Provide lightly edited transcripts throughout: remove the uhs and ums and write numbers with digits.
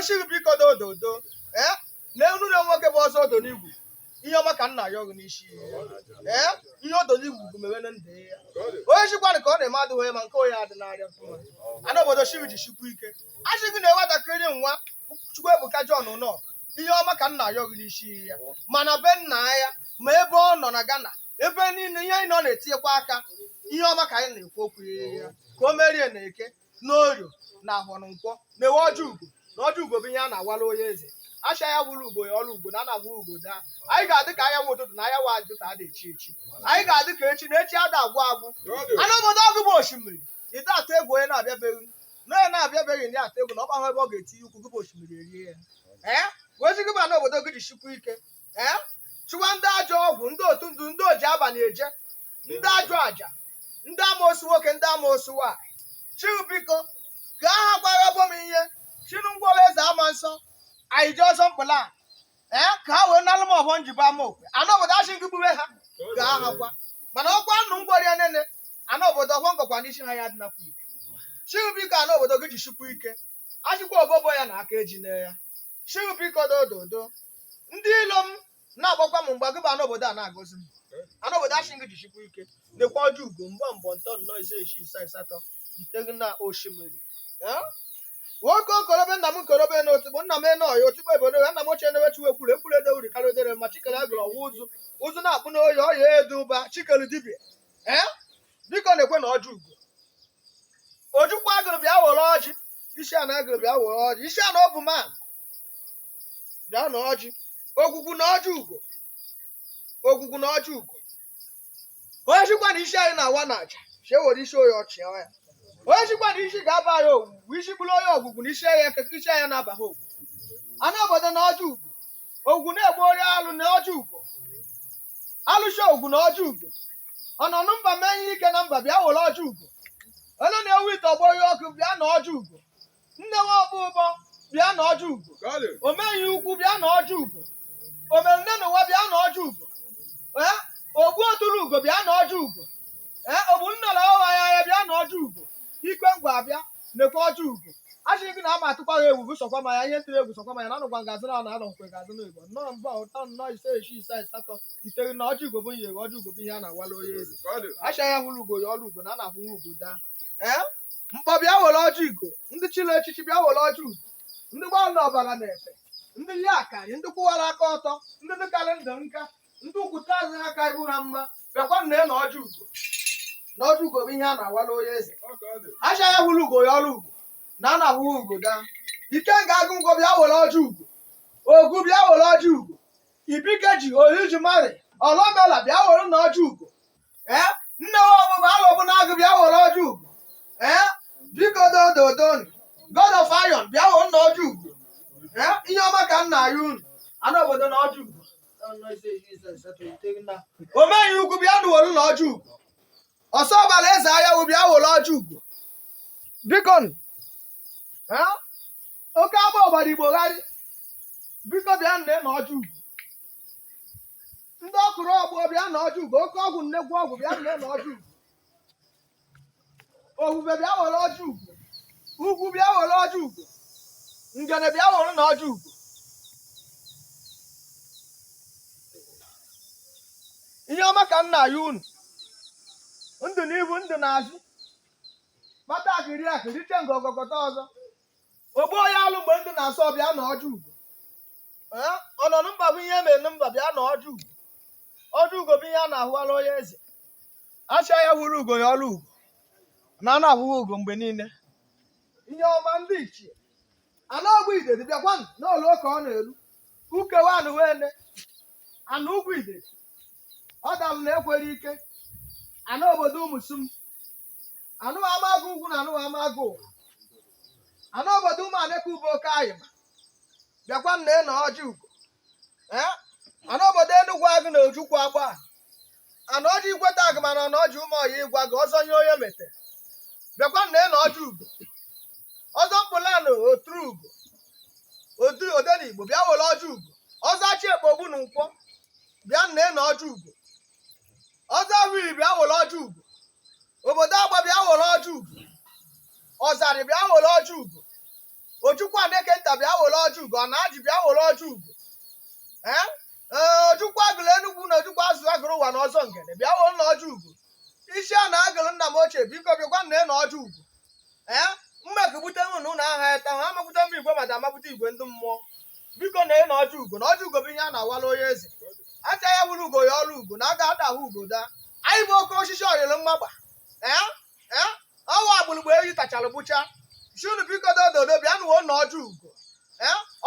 shiri biko dododo na enu na nwoke bụ ọsọ odo n'igwu ihe ọma ka nna ya ọgụ n'isi ihe odo n'igwu bụ mewe na ndụ ya onye chikwanụ ka ọ na-eme adịghị ma nke onye adị n'arịa mfụma ana obodo shiri ji shikwa ike a sị gị na nwatakịrị nwa Chukwu Ebuka John nọ ihe ọma ka nna ya ọgụ n'isi ya mana be nna ya ma ebe ọ nọ na Ghana ebe niile ihe anyị nọ na-etinyekwa aka ihe ọma ka anyị na-ekwu okwu ya ka o merie na eke n'orio na ahụrụ nkwọ na-ewe ọjọ ugo na ọjọ ugo bụ ihe a na-awala onye eze asha ya wụrụ ugo ya ọrụ ugo na a na-agwa ugo daa anyị ga-adị ka anya nwe ụtụtụ na anya wadị ka a na-echi echi anyị ga-adị ka echi na echi ada agwụ agwụ ana obodo ọgụ bụ osimiri ide atụ egwu onye na-abịabeghị na onye na-abịabeghị na atụ egwu na ọkpa ahụ ebe ọ ga-etinye ukwu gị bụ osimiri erie ya wezigị ba na obodo gị ji shikwa ike chụwa ndị ajọ ọgwụ ndị otu ndụ ndị oji abalị eje ndị ajọ aja ndị amoosu nwoke ndị amoosu nwaanyị chiru biko ka aha gwara bom ihe chinu ngwọrọ eze ama nsọ anyị ji ọzọ mkpụla ka ha wee nalụ m ọbọ njibe ama okwe ana obodo achị gị gbube ha ka aha gwa mana ọkwa nnụ ngwọrọ ya nene ana obodo ọkwọ ngọkwa n'isi ha ya dị nakwa ike chiru biko ana obodo gị ji shikwa ike achịkwa obobo ya na aka eji na ya chiru biko dododo ndị ilo m na-agbakwa m mgbe gị bụ ana obodo a na-agọzi m ana obodo achị gị ji shikwa ike nekwa ọjọ ugo mbọ ntọ nnọọ ise eshi ise asatọ iteghị na osimiri nwoke okorobe nna m nkorobe na otigbo nna m enoyi otigbo ebodo ya nna m ochie na-ewechiwe ekwuru ekwuru edewuri karịa odere ma chikere agụrụ ọwa ụzụ na-akpụ n'oyi ọya edu ụba chikere dibịa biko na-ekwe na ọjọ ugo ojukwu agụrụ bịa were ọjị isi a na agụrụ bịa were ọjị isi a na ọ bụ man bịa na ọjị ogwugwu na ọjọ ugo ogwugwu na ọjọ ugo onye chikwa na isi anyị na-awa na aja chie were isi oyi ọchị ya onye chikwa na isi ga-aba ya ogwugwu isi bụrụ onye ọgwụgwụ na isi ya ekeke isi ya na-abaghị ogwu ana obodo na ọjọ ugo ogwu na-egbu ori alụ na ọjọ ugo alụcha ogwu na ọjọ ugo ọnọnụ mba mee ihe ike na mba bịa were ọjọ ugo onye na-ewu ite ọgbọ ihe ọkụ bịa na ọjọ ugo nne nwe ọbụ ụbọ bịa na ọjọ ugo omeghị ukwu bịa na ọjọ ugo omerune na ụwa bịa na ọjọ ugo ogbu oturu ugo bịa na ọjọ ugo ogbu nnọrọ ọwa ya bịa na ọjọ ugo ikwe ngwa abịa nekwa ọjọ ugo achị gị na ama atụkwa ha egwu sọkwa ma ya ihe ntiri egwu sọkwa ma ya na anụgwa ngazị na anọ nkwe gazị n'igbo nnọọ mbọ ụtọ nnọọ ise eshi ise asatọ iteghị na ọjọ ugo bụ ihe ọjọ ugo bụ ihe a na-awala onye eze achị ya hụrụ ugo ya ọrụ ugo na a na-ahụ ugo daa mkpọ bịa were ọjọ ugo ndị chịrị echichi bịa were ọjọ ugo ndị gbalụ na ọbara na-efe ndị ya akarị ndị kwụwara aka ọtọ ndị dịkarị ndụ nka ndị ukwute azụ ha ka ibu ha mma bịakwa nne na ọjọ ugo na ọjọ ugo bụ ihe a na-awala onye eze acha ya hụrụ ugo ya ọrụ ugo na a na-ahụ ugo daa ike ga-agụ ngwọ bịa were ọjọ ugo ogwu bịa were ọjọ ugo ibikeji ohiji mari ọlọmela bịa were na ọjọ ugo nne ọbụba alọbụ na agụ bịa were ọjọ ugo biko dododoni God of Iron bịa were na ọjọ ugo ihe ọma ka nna ya unu ana obodo na ọjọ ugo omeghị ugwu bịa na were na ọjọ ugo ọsọ ọbara eze ahịa wụ bịa were ọjọ ugo biko oke agba ọbara igbo gharị biko bịa nne na ọjọ ugo ndị ọkụrụ ọgbọ bịa na ọjọ ugo oke ọgwụ nnekwu ọgwụ bịa nne na ọjọ ugo ofufe bịa were ọjọ ugo ugwu bịa were ọjọ ugo ngene bịa were na ọjọ ugo ihe ọma ka nna ya unu ndụ n'ibu ndụ n'azụ kpata akịrị akịrị che nga ọgọgọta ọzọ ogbu onye alụ mgbe ndụ na-asọ bịa na ọjọ ugo ọnọdụ mba bụ ihe mere mba bịa na ọjọ ugo ọjọ ugo bụ ihe a na-ahụala onye eze acha ya hụrụ ugo ya ọrụ ugo na a na-ahụghị ugo mgbe niile ihe ọma ndị ichie ana ọgwụ idedi bịakwanụ n'olu ka ọ na-eru ukewa anụ wene anụ ugwu idedi ọ dalụ na ekwere ike anụ obodo ụmụsum anụ amagụ ugwu na anụ amagụ ụwa anụ obodo ụmụ aneka ube oke ayịma bịakwa nne na ọjọ ugo anụ obodo enugwu agụ na ojukwu agba anụ ọjọ ikweta agụ mana na ọjọ ụmụ ọya ịgwa gị ọzọ nye onye mete bịakwa nne na ọjọ ugo ọzọ mkpụla na oturu ugo odenigbo bịa were ọjọ ugo ọzọ achị ekpogbu na nkwọ bịa nne na ọjọ ugo ọzọ wiri bịa were ọjọ ugo obodo agba bịa were ọjọ ugo ọzarị bịa were ọjọ ugo Ojukwu aneke nta bịa were ọjị ugo, ọ na-ajị bịa were ọjị ugo. Ojukwu agụrụ Enugwu na ojukwu azụ agụrụ ụwa na ọzọ ngene bịa were na ọjị ugo. Isi a na-agụrụ nna m ochie biko bịakwa nne na ọjị ugo. Mmekubute nwụ na ụlọ aha ya taa ha amakwute mba igwe mada amakwute igwe ndị mmụọ. Biko na na ọjị ugo bụ ihe a na-awala onye eze. Acha ya wuru ugo ya ọrụ ugo na aga adahụ ugo daa. Anyị bụ oke osisi ọyịrị mmagba. Ọnwa agbụrụgbo eyi tachara bụcha. Shunu biko dododo bịa nụwo na ọjị ugo.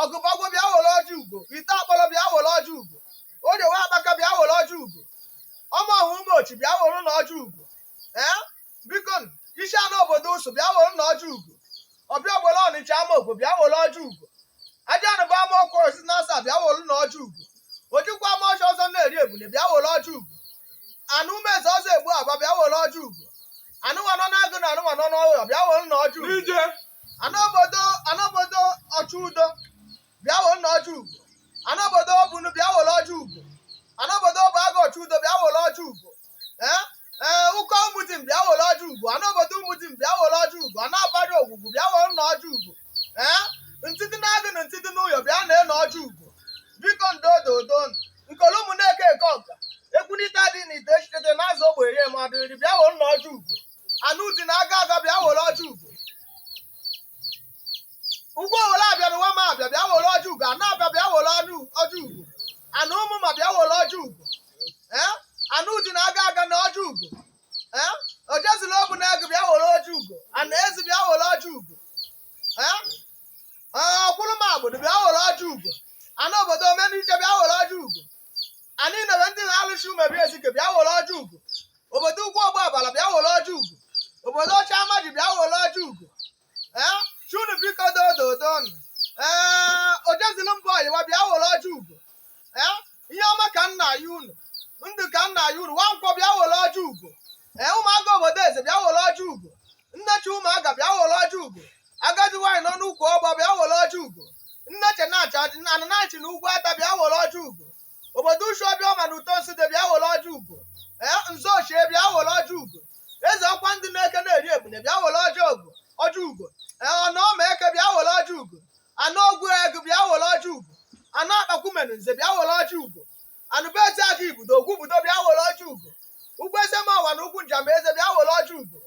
Ọgụbọgwọ bịa were ọjị ugo. Ite akpọrọ bịa were ọjị ugo. Oje nwa akpaka bịa were ọjị ugo. Ọma ọhụ ụmụochi bịa were na ọjị ugo. Biko isi anụ obodo ụsụ bịa were na ọjị ugo. Ọbịa ogbere Ọnịcha ama okwu bịa were ọjị ugo. Aja anụba ama ọkụ osi na asa bịa were na ọjị ugo. Ojukwu ama ọcha ọzọ na-eri ebule bịa were ọjị ugo. Anụ umeze ọzọ egbu aba bịa were ọjị ugo. Anụmanụ na-agụ na anụmanụ n'ọhụrụ bịa were na ọjị ugo. Anụ obodo ọchụ udo bịa were na ọjị ugo. Anụ obodo obunu bịa were ọjị ugo. Anụ obodo ọbụ agụ ọchụ udo bịa were ọjị ugo. Ụkọ ụmụdim bịa were ọjị ugo. Anụ obodo ụmụdim bịa were ọjị ugo. Anụ abara ogwugwu bịa were na ọjị ugo. Ntịtị na-agụ na ntịtị n'ụyọ bịa na ọjị ugo. Biko ndododo nkolo ụmụ na-eke eke ọka ekwunite dị na ite echitete na-azụ ogbenye mmadụ iri bịa were na ọjị ugo. Anụ dị na aga aga bịa were ọjị ugo. Ugwu owere abịa n'ụwa ma abịa bịa were ọjị ugo. Anụ abịa bịa were ọjị ugo. Anụ ụmụ ma bịa were ọjị ugo. Anụ dị na aga aga na ọjị ugo. Ojezila obu na ego bịa were ọjị ugo. Anụ ezi bịa were ọjị ugo. Ọkwụrụ m agbụrụ bịa were ọjị ugo. Anụ obodo omeniche bịa were ọjị ugo. Anyị nere ndị na-alụchi umebi ezike bịa were ọjị ugo. Obodo ugwu ọgba abala bịa were ọjị ugo. Obodo ọcha amaji bịa were ọjị ugo. Chunu biko dododon. Ojezila mbọ ọyịwa bịa were ọjị ugo. Ihe ọma ka nna ya unu. Ndụ ka nna ya unu. Nwankwọ bịa were ọjị ugo. Ụmụaka obodo eze bịa were ọjị ugo. Nnechi ụmụaka bịa were ọjị ugo. Agadi nwaanyị nọ n'ukwu ọgba bịa were ọjị ugo. Nneche na-acha ananachi na ugwu ata bịa were ọjị ugo. Obodo uchu ọbịa ọma na ụtọ nside bịa were ọjị ugo. Nzo ochie bịa were ọjị ugo. Eze ọkwa ndị na-eke na-eri ebune bịa were ọjị ugo. Ọnọma eke bịa were ọjị ugo. Anụ ogwu ego bịa were ọjị ugo. Anụ akpakwumenu nze bịa were ọjị ugo. Anụ be ezi aga ibudo ogwu budo bịa were ọjị ugo. Ugwu eze ma ọwa na ugwu njama eze bịa were ọjị ugo.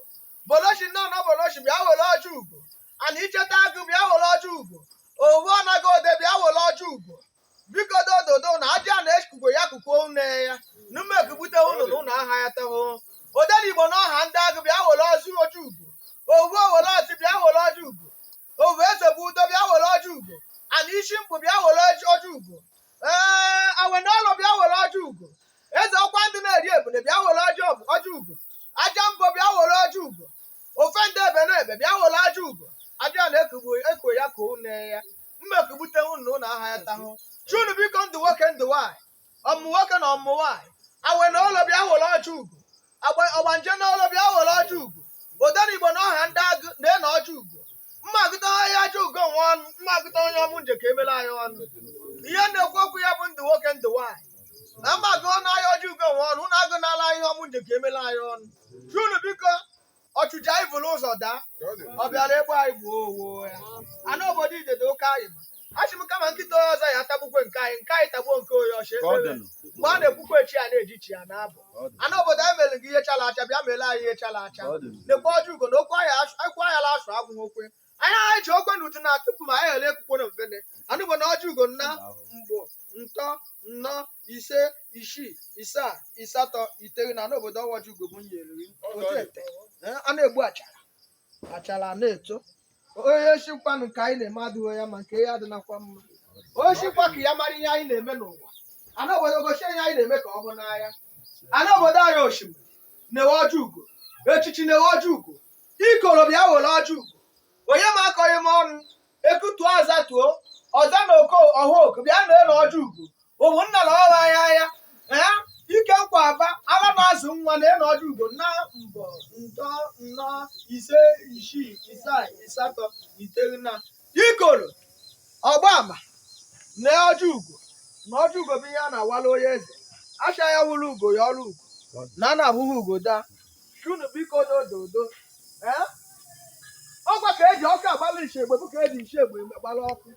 Bolochi nọ na bolochi bịa were ọjị ugo. Ana icheta agụ bịa were ọjị ugo. Owu ọnaghị ode bịa were ọjị ugo. Biko dododo na aja na-ekugo ya kukuo une ya. Numekubute unu na ụlọ aha ya tahụ. Odere Igbo na ọha ndị agụ bịa were ọjị ugo. Owu owere ọtị bịa were ọjị ugo. Owu eze bụ udo bịa were ọjị ugo. Ana isi mkpu bịa were ọjị ugo. Awe na ọlụ bịa were ọjị ugo. Eze ọkwa ndị na-eri ebune bịa were ọjị ugo. Aja mbọ bịa were ọjị ugo. Ofe ndị ebe na ebe bịa were ọjị ugo. Aja na-eko ya ka une ya. Mmekubute unu na aha ya tahụ. Chunu biko ndụ nwoke ndụ nwaanyị. Ọmụ nwoke na ọmụ nwaanyị. Awe na ụlọ bịa were ọjị ugo. Ọgbanje na ụlọ bịa were ọjị ugo. Odere Igbo na ọha ndị agụ na ọjị ugo. Mmagụta onye ajọ ugo nwe ọnụ. Mmagụta onye ọmụ nje ka emela anyị ọnụ. Ihe na-ekwu okwu ya bụ ndụ nwoke ndụ nwaanyị. Na mmagụ na ahịa ọjị ugo nwe ọnụ. Ụnụ agụ n'ala ihe ọmụ nje ka emela anyị ọnụ. Chunu biko ọchụja anyị bụrụ ụzọ daa. Ọ bịara egbe anyị gbuo owo ya. Anụ obodo idede oke anyị ma. Achị m kama nkịta onye ọzọ ya atagbukwe nke anyị tagbuo nke onye ọcha ekpere. Mgbe a na-ekwukwe chi ya na-eji chi ya na-abụ. Anụ obodo anyị mere gị ihe chala acha bịa mere anyị ihe chala acha. Na-ekwe ọjị ugo na okwu ahịa la asụ agwụghị okwe. Anyị ji okwe na utu na tupu ma anyị ele ekwukwe na mfene. Anụ bụ na ọjị ugo nna mbụ ntọ nnọ ise isii isaa ịsatọ iteghete na anụ obodo ọjị ugo bụ nyere otu ete. A na-egbu achara na-eto. Onye shikwanụ ka anyị na-eme adịghị ya ma nke ya adịnakwa mma. Onye shikwa ka ya mara ihe anyị na-eme n'ụwa. Ana obodo gosi ihe anyị na-eme ka ọ bụ n'anya. Ana obodo anyị osimiri na-ewe ọjị ugo. Echichi na-ewe ọjị ugo. Ikoro bịa were ọjị ugo. Onye ma akọghị m ọnụ. Ekutuo ọza tuo. Ọza na ọha oku bịa na-ele ọjị ugo. Ụmụnna na ọha anya. Ike nkwa aba ala na-azụ nwa na-ele ọjị ugo na mbọ ntọ nnọ ise isii isaa ịsatọ iteghete na ikoro ọgbama na ọjị ugo. Na ọjị ugo bụ ihe a na-awala onye eze. Acha ya wuru ugo ya ọrụ ugo. Na a na-abụghị ugo daa. Chunu biko dododo. ọgwa ka eji ọkụ agbalị ishe egbe bụ ka eji ishe egbe gbalị ọkụ